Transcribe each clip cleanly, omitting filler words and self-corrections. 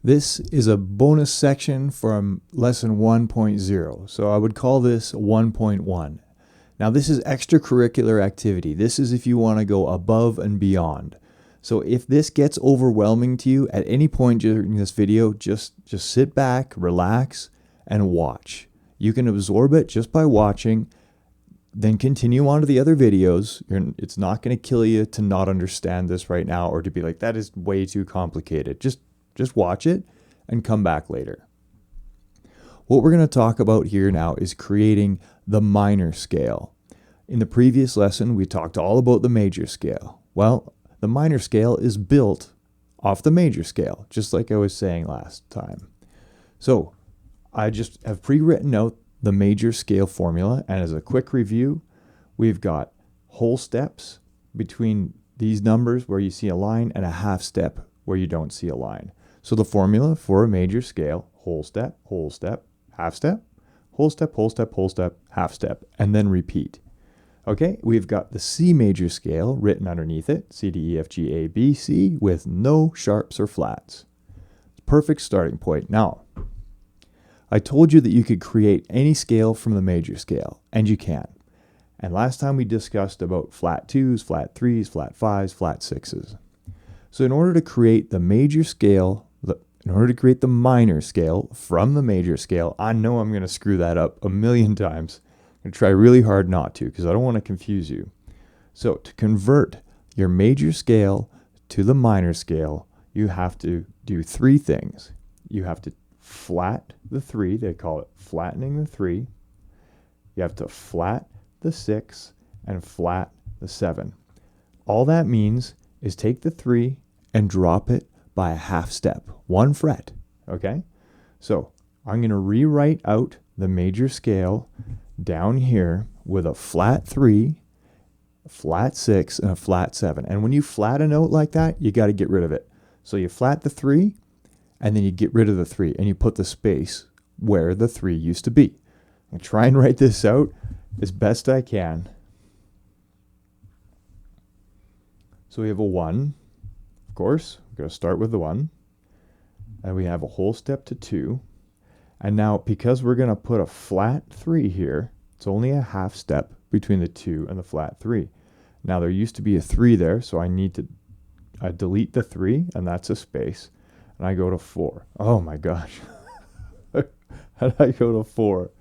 This is a bonus section from lesson 1.0, so I would call this 1.1. Now this is extracurricular activity. This is if you want to go above and beyond. So if this gets overwhelming to you at any point during this video, just sit back, relax, and watch. You can absorb it just by watching, then continue on to the other videos. It's not going to kill you to not understand this right now or to be like, that is way too complicated. Just watch it and come back later. What we're going to talk about here now is creating the minor scale. In the previous lesson, we talked all about the major scale. Well, the minor scale is built off the major scale, just like I was saying last time. So I just have pre-written out the major scale formula, and as a quick review, we've got whole steps between these numbers where you see a line and a half step where you don't see a line. So the formula for a major scale: whole step, half step, whole step, half step, and then repeat. Okay, we've got the C major scale written underneath it, C, D, E, F, G, A, B, C, with no sharps or flats. Perfect starting point. Now, I told you that you could create any scale from the major scale, and you can. And last time we discussed about flat 2s, flat 3s, flat 5s, flat 6s. So in order to create the major scale, in order to create the minor scale from the major scale, I know I'm going to screw that up a million times. I'm going to try really hard not to because I don't want to confuse you. So to convert your major scale to the minor scale, you have to do three things. You have to flat the 3, they call it flattening the 3. You have to flat the 6 and flat the 7. All that means is take the 3 and drop it by a half step, 1 fret, okay? So I'm going to rewrite out the major scale down here with a flat 3, a flat 6, and a flat 7. And when you flat a note like that, you got to get rid of it. So you flat the 3, and then you get rid of the 3, and you put the space where the 3 used to be. I'm going to try and write this out as best I can. So we have a 1. Of course, we're going to start with the 1. And we have a whole step to 2. And now, because we're going to put a flat 3 here, it's only a half step between the 2 and the flat 3. Now, there used to be a 3 there, so I need to delete the 3, and that's a space. And I go to 4. Oh my gosh. How did I go to 4?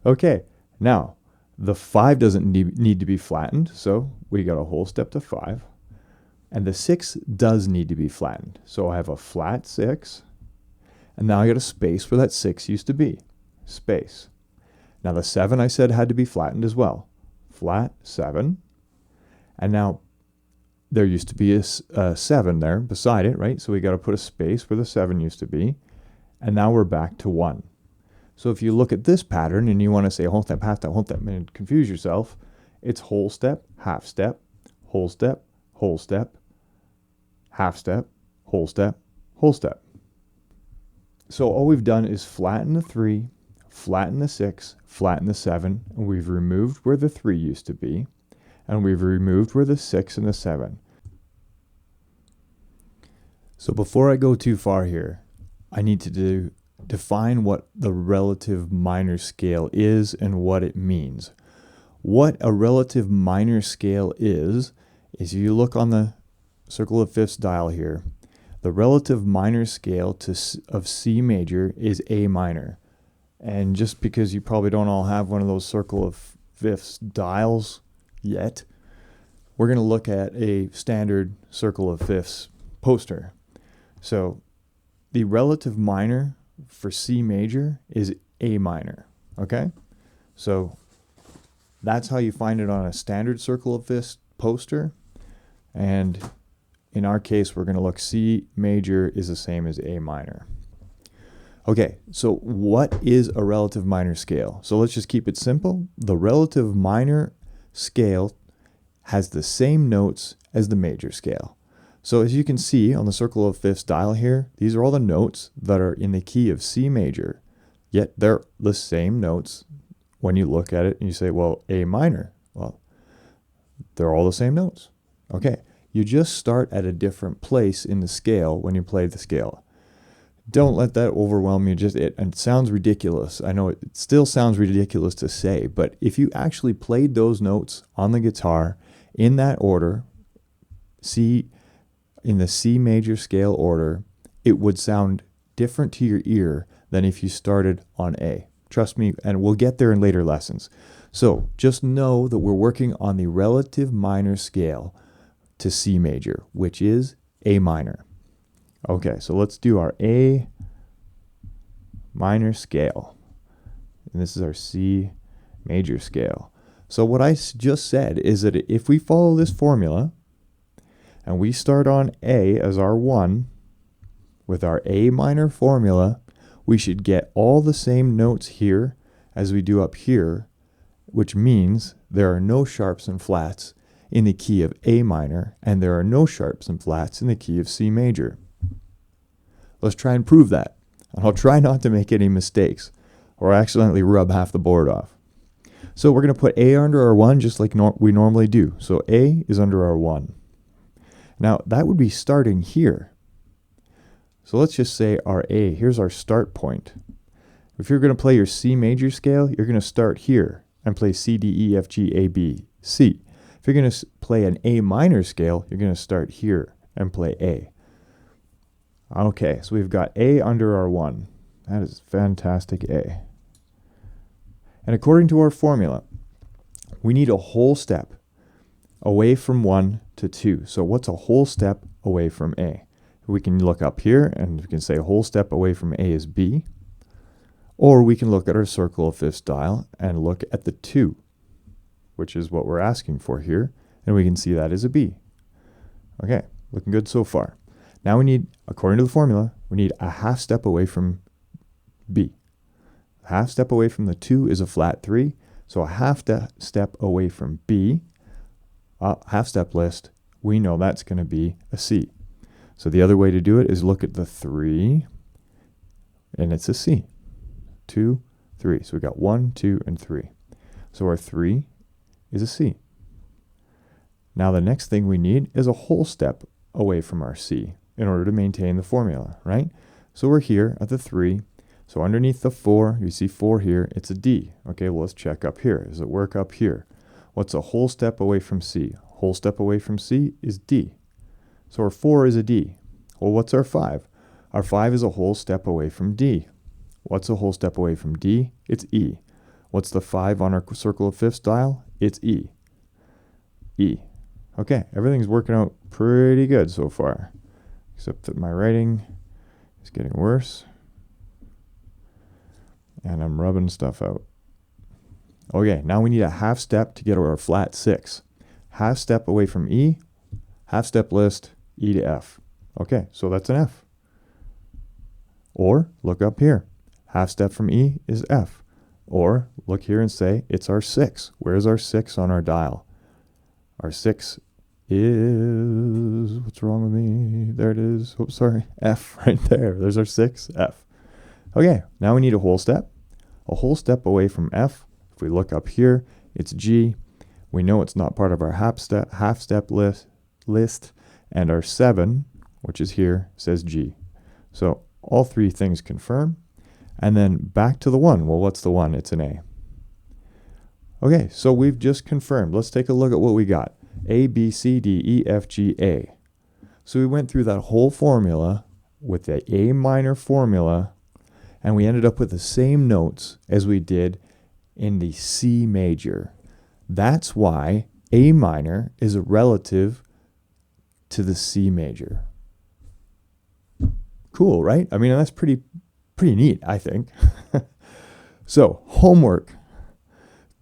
Okay, now, the 5 doesn't need to be flattened, so we got a whole step to 5. And the 6 does need to be flattened. So I have a flat 6. And now I got a space where that 6 used to be. Space. Now the 7 I said had to be flattened as well. Flat 7. And now there used to be a 7 there beside it, right? So we got to put a space where the 7 used to be. And now we're back to 1. So if you look at this pattern and you want to say whole step, half step, whole step, and confuse yourself, it's whole step, half step, whole step, whole step, half step, whole step, whole step. So all we've done is flatten the 3, flatten the 6, flatten the 7, and we've removed where the 3 used to be, and we've removed where the 6 and the 7. So before I go too far here, I need to define what the relative minor scale is and what it means. What a relative minor scale is you look on the circle of fifths dial here, the relative minor scale of C major is A minor. And just because you probably don't all have one of those circle of fifths dials yet, we're going to look at a standard circle of fifths poster. So the relative minor for C major is A minor, okay? So that's how you find it on a standard circle of fifths poster. And in our case, we're going to look C major is the same as A minor. Okay, so what is a relative minor scale? So let's just keep it simple. The relative minor scale has the same notes as the major scale. So as you can see on the circle of fifths dial here, these are all the notes that are in the key of C major, yet they're the same notes when you look at it and you say, well, A minor. Well, they're all the same notes. Okay, you just start at a different place in the scale when you play the scale. Don't let that overwhelm you. It sounds ridiculous. I know it still sounds ridiculous to say, but if you actually played those notes on the guitar in that order, in the C major scale order, it would sound different to your ear than if you started on A. Trust me, and we'll get there in later lessons. So just know that we're working on the relative minor scale to C major, which is A minor. Okay, so let's do our A minor scale. And this is our C major scale. So what I just said is that if we follow this formula and we start on A as our 1 with our A minor formula, we should get all the same notes here as we do up here, which means there are no sharps and flats in the key of A minor, and there are no sharps and flats in the key of C major. Let's try and prove that. And I'll try not to make any mistakes or accidentally rub half the board off. So we're going to put A under our 1 just like we normally do. So A is under our 1. Now that would be starting here. So let's just say our A, here's our start point. If you're going to play your C major scale, you're going to start here and play C, D, E, F, G, A, B, C. If you're going to play an A minor scale, you're going to start here and play A. Okay, so we've got A under our 1. That is fantastic A. And according to our formula, we need a whole step away from 1 to 2. So what's a whole step away from A? We can look up here and we can say a whole step away from A is B. Or we can look at our circle of fifths dial and look at the 2, which is what we're asking for here. And we can see that is a B. Okay, looking good so far. Now we need, according to the formula, we need a half step away from B. A half step away from the 2 is a flat 3. So a half step away from B, half step list, we know that's going to be a C. So the other way to do it is look at the 3, and it's a C. 2, 3. So we got 1, 2, and 3. So our 3 is a C. Now the next thing we need is a whole step away from our C in order to maintain the formula, right? So we're here at the 3. So underneath the 4, you see 4 here, it's a D. Okay, well let's check up here. Does it work up here? What's a whole step away from C? Whole step away from C is D. So our 4 is a D. Well, what's our 5? Our 5 is a whole step away from D. What's a whole step away from D? It's E. What's the 5 on our circle of fifths dial? It's E. E. Okay, everything's working out pretty good so far, except that my writing is getting worse, and I'm rubbing stuff out. Okay, now we need a half step to get our flat 6. Half step away from E, half step list, E to F. Okay, so that's an F. Or look up here. Half step from E is F. Or look here and say it's our 6. Where's our 6 on our dial? Our 6 is, what's wrong with me? There it is. Oops, sorry. F right there. There's our 6, F. Okay, now we need a whole step. A whole step away from F. If we look up here, it's G. We know it's not part of our half step list. And our 7, which is here, says G. So all three things confirm. And then back to the 1. Well, what's the 1? It's an A. Okay, so we've just confirmed. Let's take a look at what we got. A, B, C, D, E, F, G, A. So we went through that whole formula with the A minor formula, and we ended up with the same notes as we did in the C major. That's why A minor is a relative to the C major. Cool, right? I mean, that's pretty neat, I think. So, homework.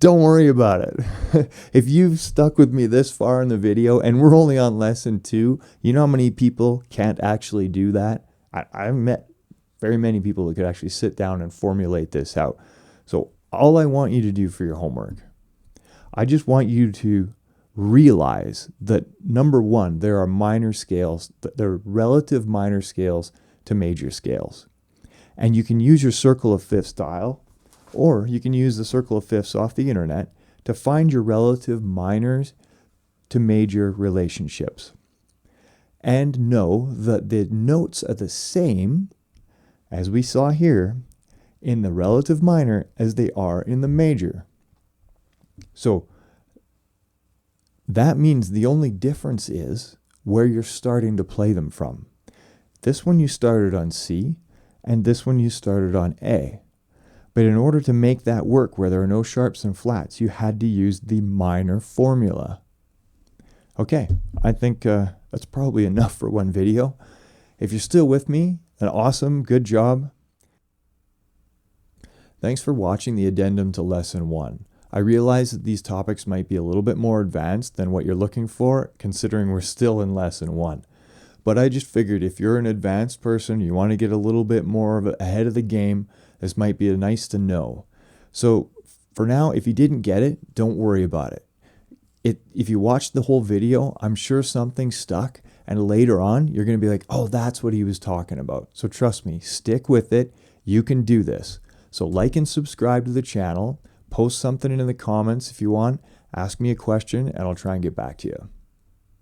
Don't worry about it. If you've stuck with me this far in the video, and we're only on lesson 2, you know how many people can't actually do that? I've met very many people that could actually sit down and formulate this out. So all I want you to do for your homework, I just want you to realize that, number 1, there are minor scales, there are relative minor scales to major scales. And you can use your circle of fifths dial, or you can use the circle of fifths off the internet to find your relative minors to major relationships. And know that the notes are the same as we saw here, in the relative minor as they are in the major. So that means the only difference is where you're starting to play them from. This one you started on C, and this one you started on A. But in order to make that work where there are no sharps and flats, you had to use the minor formula. Okay, I think that's probably enough for one video. If you're still with me, an awesome, good job. Thanks for watching the addendum to lesson 1. I realize that these topics might be a little bit more advanced than what you're looking for, considering we're still in lesson 1. But I just figured if you're an advanced person, you want to get a little bit more ahead of the game, this might be nice to know. So for now, if you didn't get it, don't worry about it. If you watched the whole video, I'm sure something stuck, and later on, you're going to be like, oh, that's what he was talking about. So trust me, stick with it. You can do this. So like and subscribe to the channel. Post something in the comments if you want. Ask me a question, and I'll try and get back to you.